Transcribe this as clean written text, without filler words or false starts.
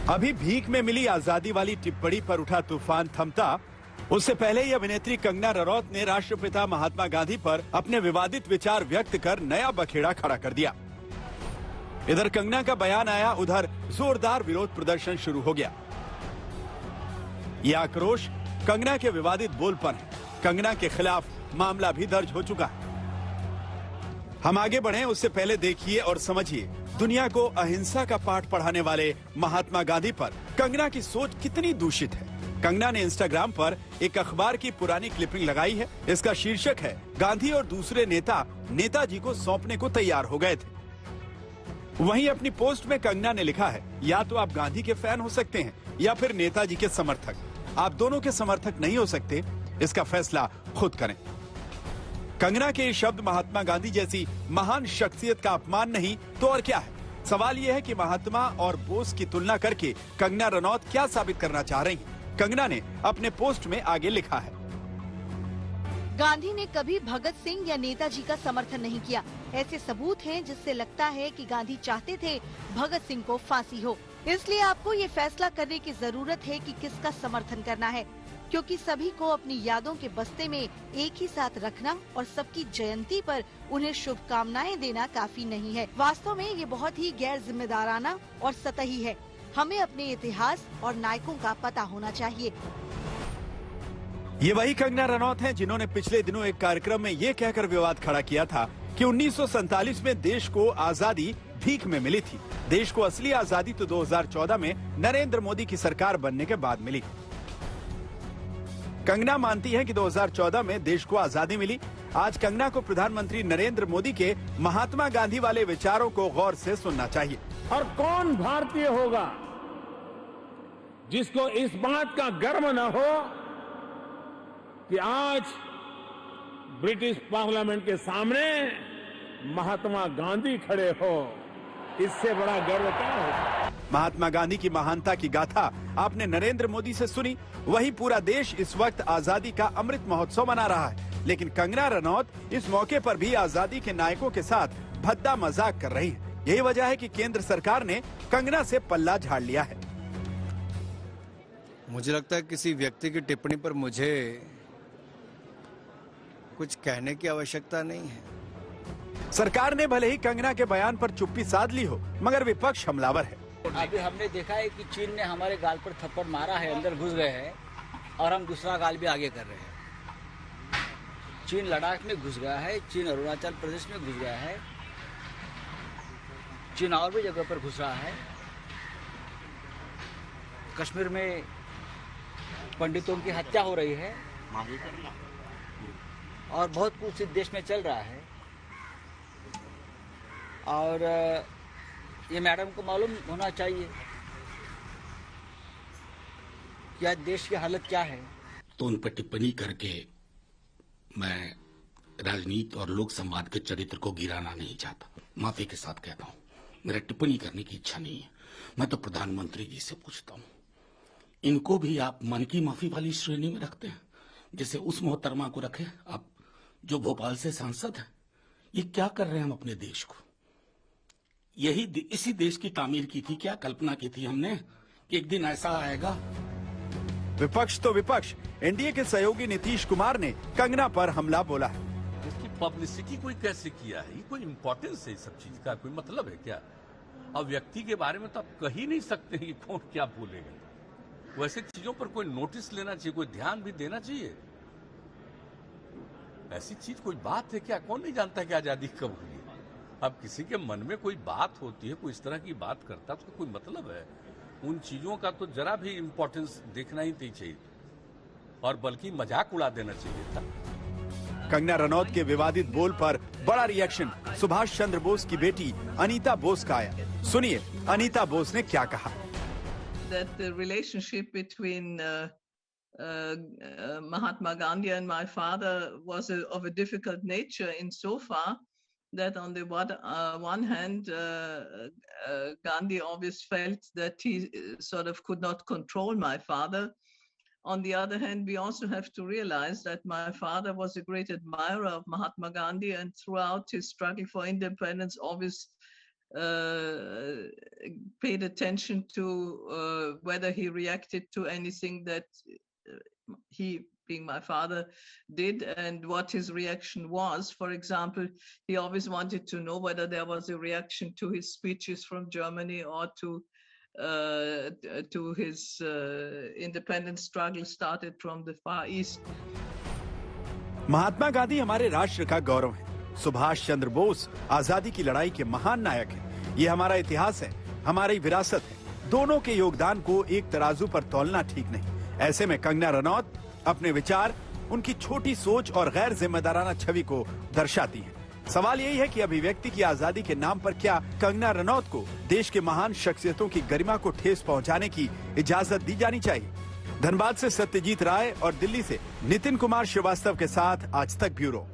अभी भीख में मिली आजादी वाली टिप्पणी पर उठा तूफान थमता, उससे पहले ही अभिनेत्री कंगना रनौत ने राष्ट्रपिता महात्मा गांधी पर अपने विवादित विचार व्यक्त कर नया बखेड़ा खड़ा कर दिया। इधर कंगना का बयान आया, उधर जोरदार विरोध प्रदर्शन शुरू हो गया। यह आक्रोश कंगना के विवादित बोल पर है। कंगना के खिलाफ मामला भी दर्ज हो चुका है। हम आगे बढ़े उससे पहले देखिए और समझिए दुनिया को अहिंसा का पाठ पढ़ाने वाले महात्मा गांधी पर कंगना की सोच कितनी दूषित है। कंगना ने इंस्टाग्राम पर एक अखबार की पुरानी क्लिपिंग लगाई है। इसका शीर्षक है, गांधी और दूसरे नेता नेताजी को सौंपने को तैयार हो गए थे। वहीं अपनी पोस्ट में कंगना ने लिखा है, या तो आप गांधी के फैन हो सकते हैं या फिर नेताजी के समर्थक। आप दोनों के समर्थक नहीं हो सकते, इसका फैसला खुद करें। कंगना के ये शब्द महात्मा गांधी जैसी महान शख्सियत का अपमान नहीं तो और क्या है। सवाल यह है कि महात्मा और बोस की तुलना करके कंगना रनौत क्या साबित करना चाह रही हैं? कंगना ने अपने पोस्ट में आगे लिखा है, गांधी ने कभी भगत सिंह या नेताजी का समर्थन नहीं किया। ऐसे सबूत हैं जिससे लगता है कि गांधी चाहते थे भगत सिंह को फांसी हो। इसलिए आपको ये फैसला करने की जरूरत है कि किसका समर्थन करना है, क्योंकि सभी को अपनी यादों के बस्ते में एक ही साथ रखना और सबकी जयंती पर उन्हें शुभकामनाएं देना काफी नहीं है। वास्तव में ये बहुत ही गैर जिम्मेदाराना और सतही है। हमें अपने इतिहास और नायकों का पता होना चाहिए। ये वही कंगना रनौत हैं जिन्होंने पिछले दिनों एक कार्यक्रम में ये कहकर विवाद खड़ा किया था कि 1947 में देश को आजादी भीख में मिली थी। देश को असली आजादी तो 2014 में नरेंद्र मोदी की सरकार बनने के बाद मिली। कंगना मानती है कि 2014 में देश को आजादी मिली। आज कंगना को प्रधानमंत्री नरेंद्र मोदी के महात्मा गांधी वाले विचारों को गौर से सुनना चाहिए। और कौन भारतीय होगा जिसको इस बात का गर्व न हो कि आज ब्रिटिश पार्लियामेंट के सामने महात्मा गांधी खड़े हो। इससे बड़ा गर्व क्या हो। महात्मा गांधी की महानता की गाथा आपने नरेंद्र मोदी से सुनी। वही पूरा देश इस वक्त आजादी का अमृत महोत्सव मना रहा है, लेकिन कंगना रनौत इस मौके पर भी आजादी के नायकों के साथ भद्दा मजाक कर रही है। यही वजह है कि केंद्र सरकार ने कंगना से पल्ला झाड़ लिया है। मुझे लगता है किसी व्यक्ति की टिप्पणी पर मुझे कुछ कहने की आवश्यकता नहीं है। सरकार ने भले ही कंगना के बयान पर चुप्पी साध ली हो, मगर विपक्ष हमलावर है। अभी हमने देखा है कि चीन ने हमारे गाल पर थप्पड़ मारा है, अंदर घुस गए हैं और हम दूसरा गाल भी आगे कर रहे हैं। चीन लद्दाख में घुस गया है, चीन अरुणाचल प्रदेश में घुस गया है, चीन और भी जगह पर घुस रहा है। कश्मीर में पंडितों की हत्या हो रही है और बहुत कुछ इस देश में चल रहा है। और ये मैडम को मालूम होना चाहिए कि आज देश की हालत क्या है। तो उन पर टिप्पणी करके मैं राजनीति और लोक संवाद के चरित्र को गिराना नहीं चाहता। माफी के साथ कहता हूँ, मेरा टिप्पणी करने की इच्छा नहीं है। मैं तो प्रधानमंत्री जी से पूछता हूँ, इनको भी आप मन की माफी वाली श्रेणी में रखते हैं, जैसे उस मोहतरमा को रखे आप जो भोपाल से सांसद हैं। ये क्या कर रहे हैं हम अपने देश को? इसी देश की तामीर की थी क्या? कल्पना की थी हमने कि एक दिन ऐसा आएगा? विपक्ष तो विपक्ष, एनडीए के सहयोगी नीतीश कुमार ने कंगना पर हमला बोला है। इसकी पब्लिसिटी कोई कैसे किया है? कोई इंपॉर्टेंस है इस सब चीज का? कोई मतलब है क्या? अब व्यक्ति के बारे में तो आप कह ही नहीं सकते कि कौन क्या बोलेगा। वैसे चीजों पर कोई नोटिस लेना चाहिए, कोई ध्यान भी देना चाहिए। ऐसी चीज कोई बात है क्या? कौन नहीं जानता है कि आजादी कब हुई? अब किसी के मन में कोई बात होती है, कोई इस तरह की बात करता है, उसका कोई मतलब है? उन चीजों का तो जरा भी इंपॉर्टेंस देखना ही नहीं चाहिए और बल्कि मजाक उड़ा देना चाहिए था। कंगना रनौत के विवादित बोल पर बड़ा रिएक्शन सुभाष चंद्र बोस की बेटी अनीता बोस का आया। सुनिए अनीता बोस ने क्या कहा। That the relationship between Mahatma Gandhi and my father was of a difficult nature insofar that on the one hand, Gandhi always felt that he sort of could not control my father. On the other hand, we also have to realize that my father was a great admirer of Mahatma Gandhi and throughout his struggle for independence always paid attention to whether he reacted to anything that he, being my father, did and what his reaction was. For example, he always wanted to know whether there was a reaction to his speeches from Germany or to his independence struggle started from the Far East. Mahatma Gandhi हमारे राष्ट्र का गौरव है। सुभाष चंद्र बोस आजादी की लड़ाई के महान नायक हैं। ये हमारा इतिहास है, हमारी विरासत है। दोनों के योगदान को एक तराजू पर तौलना ठीक नहीं। ऐसे में कंगना रनौत अपने विचार, उनकी छोटी सोच और गैर जिम्मेदाराना छवि को दर्शाती हैं। सवाल यही है कि अभिव्यक्ति की आजादी के नाम पर क्या कंगना रनौत को देश के महान शख्सियतों की गरिमा को ठेस पहुंचाने की इजाजत दी जानी चाहिए? धनबाद से सत्यजीत राय और दिल्ली से नितिन कुमार श्रीवास्तव के साथ आज तक ब्यूरो।